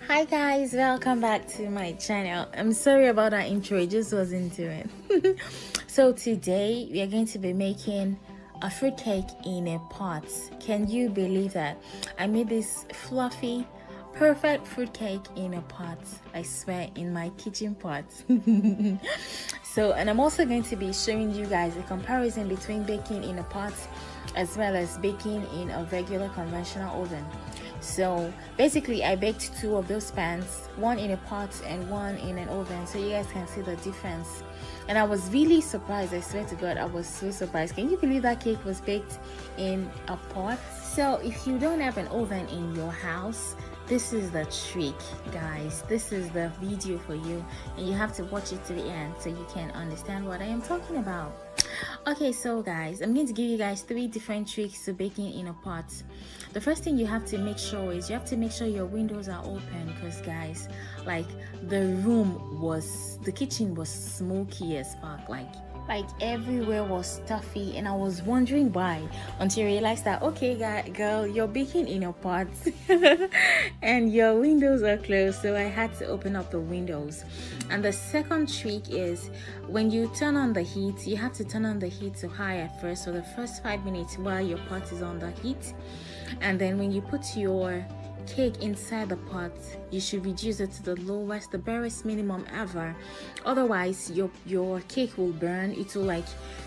Hi guys, welcome back to my channel. I'm sorry about that intro, it just wasn't doing. So today we are going to be making a fruit cake in a pot. Can you believe that? I made this fluffy, perfect fruit cake in a pot. I swear, in my kitchen pot. So, and I'm also going to be showing you guys a comparison between baking in a pot as well as baking in a regular conventional oven. So basically I baked two of those pans, one in a pot and one in an oven, so you guys can see the difference. And I was really surprised, I swear to God, I was so surprised. Can you believe that cake was baked in a pot? So if you don't have an oven in your house, this is the trick, guys. This is the video for you, and you have to watch it to the end so you can understand what I am talking about. Okay, so guys, I'm going to give you guys 3 different tricks to baking in a pot. The first thing you have to make sure is you have to make sure your windows are open, because guys, like the kitchen was smoky as fuck, like everywhere was stuffy, and I was wondering why, until I realized that, okay girl, you're baking in a pot and your windows are closed, so I had to open up the windows. And the second trick is when you turn on the heat, you have to turn on the heat to high at first, so the first 5 minutes while your pot is on the heat, and then when you put your cake inside the pot, you should reduce it to the lowest, the barest minimum ever. Otherwise your cake will burn. It will like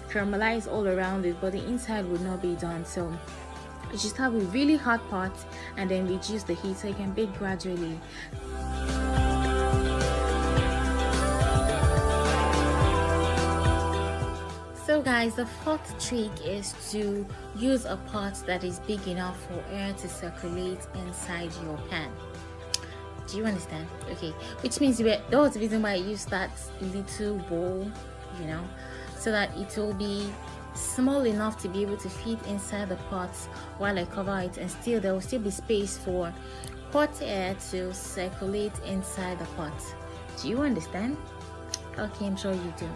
caramelize all around it, but the inside will not be done. So you just have a really hot pot and then reduce the heat so you can bake gradually. So guys, the fourth trick is to use a pot that is big enough for air to circulate inside your pan. Do you understand? Okay, which means that was the reason why I used that little bowl, so that it will be small enough to be able to fit inside the pot while I cover it, and still there will still be space for hot air to circulate inside the pot. Do you understand? Okay, I'm sure you do.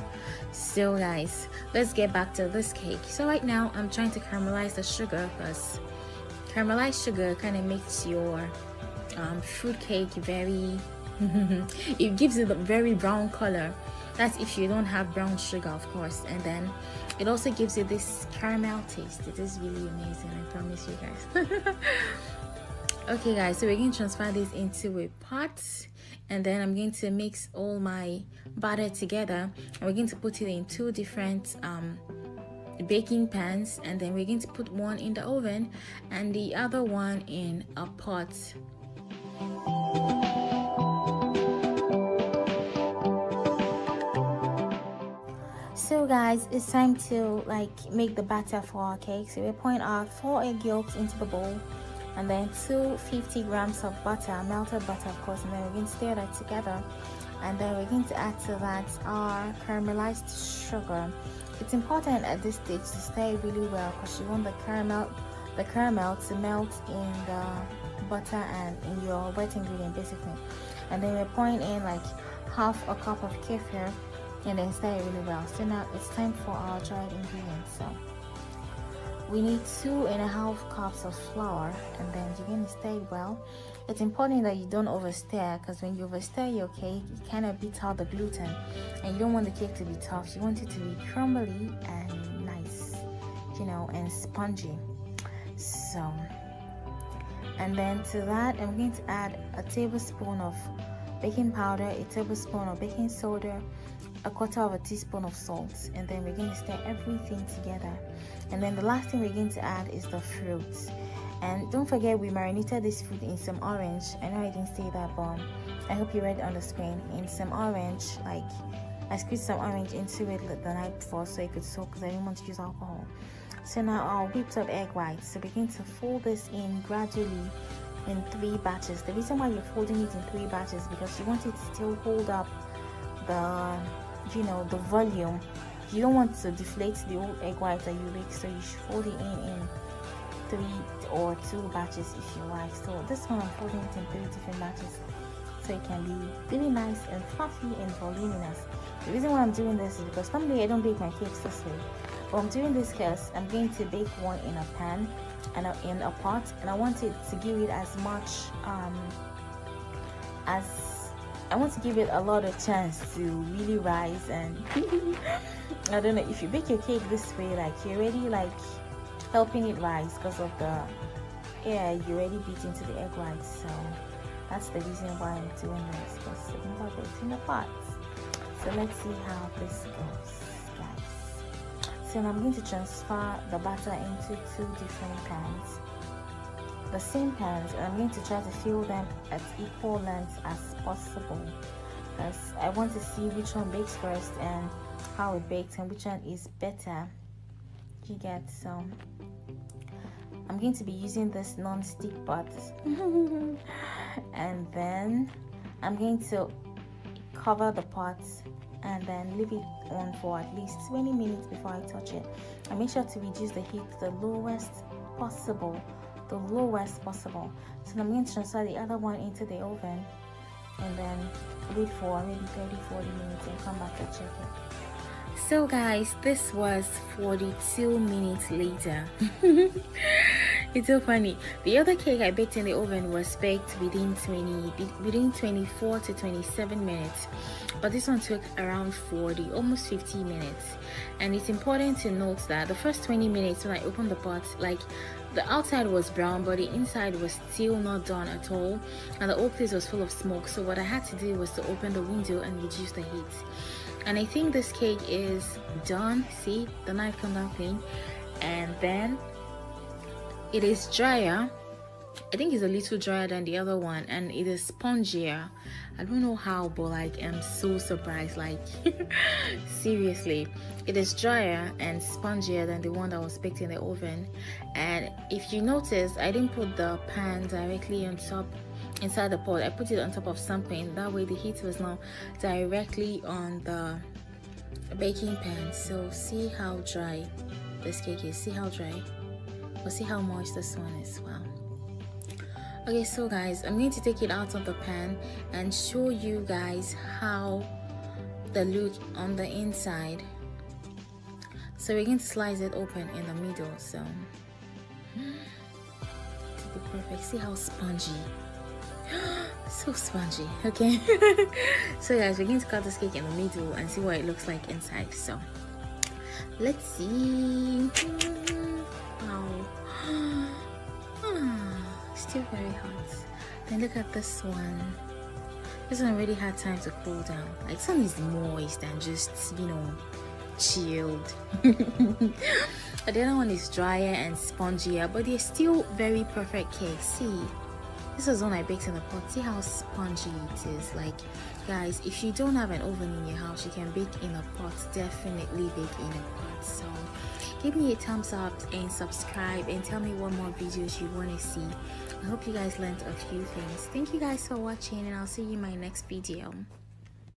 So guys, let's get back to this cake. So right now I'm trying to caramelize the sugar, because caramelized sugar kind of makes your fruit cake very it gives it a very brown color. That's if you don't have brown sugar, of course. And then it also gives it this caramel taste. It is really amazing, I promise you guys. Okay guys, so we're going to transfer this into a pot, and then I'm going to mix all my batter together, and we're going to put it in 2 different baking pans, and then we're going to put one in the oven and the other one in a pot. So guys, it's time to make the batter for our cake. So we're pouring our 4 egg yolks into the bowl, and then 250 grams of butter, melted butter of course, and then we're going to stir that together, and then we're going to add to that our caramelized sugar. It's important at this stage to stir it really well, because you want the caramel to melt in the butter and in your wet ingredient basically. And then we're pouring in like half a cup of kefir, and then stir it really well. So now it's time for our dried ingredients. So we need 2.5 cups of flour, and then you're going to stir it well. It's important that you don't overstir, because when you overstir your cake, it kind of beats out the gluten, and you don't want the cake to be tough. You want it to be crumbly and nice, and spongy. So, and then to that, I'm going to add a tablespoon of baking powder, a tablespoon of baking soda, a 1/4 teaspoon of salt, and then we're going to stir everything together. And then the last thing we're going to add is the fruit. And don't forget, we marinated this fruit in some orange. I know I didn't say that, but I hope you read it on the screen. In some orange, like I squeezed some orange into it the night before so it could soak, because I didn't want to use alcohol. So now our whipped up egg whites. So we're going to fold this in gradually in 3 batches. The reason why you're folding it in 3 batches is because you want it to still hold up the volume. You don't want to deflate the old egg white that you make, so you should fold it in 3 or 2 batches if you like. So this one I'm folding it in 3 different batches, so it can be really nice and fluffy and voluminous. The reason why I'm doing this is because normally I don't bake my cakes this way, but I'm doing this because I'm going to bake one in a pan and in a pot, and I want it to give it as much as I want to give it a lot of chance to really rise. And I don't know, if you bake your cake this way, like you're already like helping it rise because of the air you already beat into the egg whites. So that's the reason why I'm doing this, because I'm about to put in the pot. So let's see how this goes, guys. So now I'm going to transfer the batter into 2 different pans, the same pans, and I'm going to try to fill them at equal lengths as possible, because I want to see which one bakes first and how it bakes and which one is better. You get? So I'm going to be using this non-stick pot and then I'm going to cover the pot and then leave it on for at least 20 minutes before I touch it. And make sure to reduce the heat to the lowest possible. So I'm going to transfer the other one into the oven and then wait for maybe 30-40 minutes and come back and check it. So guys, this was 42 minutes later. It's so funny. The other cake I baked in the oven was baked within 24 to 27 minutes, but this one took around 40, almost 50 minutes. And it's important to note that the first 20 minutes when I opened the pot, like the outside was brown but the inside was still not done at all, and the whole place was full of smoke. So what I had to do was to open the window and reduce the heat. And I think this cake is done. See, the knife come down clean. And then it is drier. I think it's a little drier than the other one, and it is spongier. I don't know how, but like I'm so surprised, like seriously. It is drier and spongier than the one that was baked in the oven. And if you notice, I didn't put the pan directly on top inside the pot. I put it on top of something, that way the heat was not directly on the baking pan. So see how dry this cake is, see how dry, or see how moist this one is. Wow. Okay, so guys, I'm going to take it out of the pan and show you guys how the look on the inside. So we're going to slice it open in the middle, so to be perfect. See how spongy, so spongy. Okay. So guys, we're going to cut this cake in the middle and see what it looks like inside. So let's see. Wow. Still very hot. Then look at this one. This one already had time to cool down. Like, this one is moist and just, you know, chilled. The other one is drier and spongier, but they're still very perfect cakes. See, this was one I baked in the pot. See how spongy it is. Like, guys, if you don't have an oven in your house, you can bake in a pot. Definitely bake in a pot. So give me a thumbs up and subscribe and tell me what more videos you want to see. I hope you guys learned a few things. Thank you guys for watching, and I'll see you in my next video.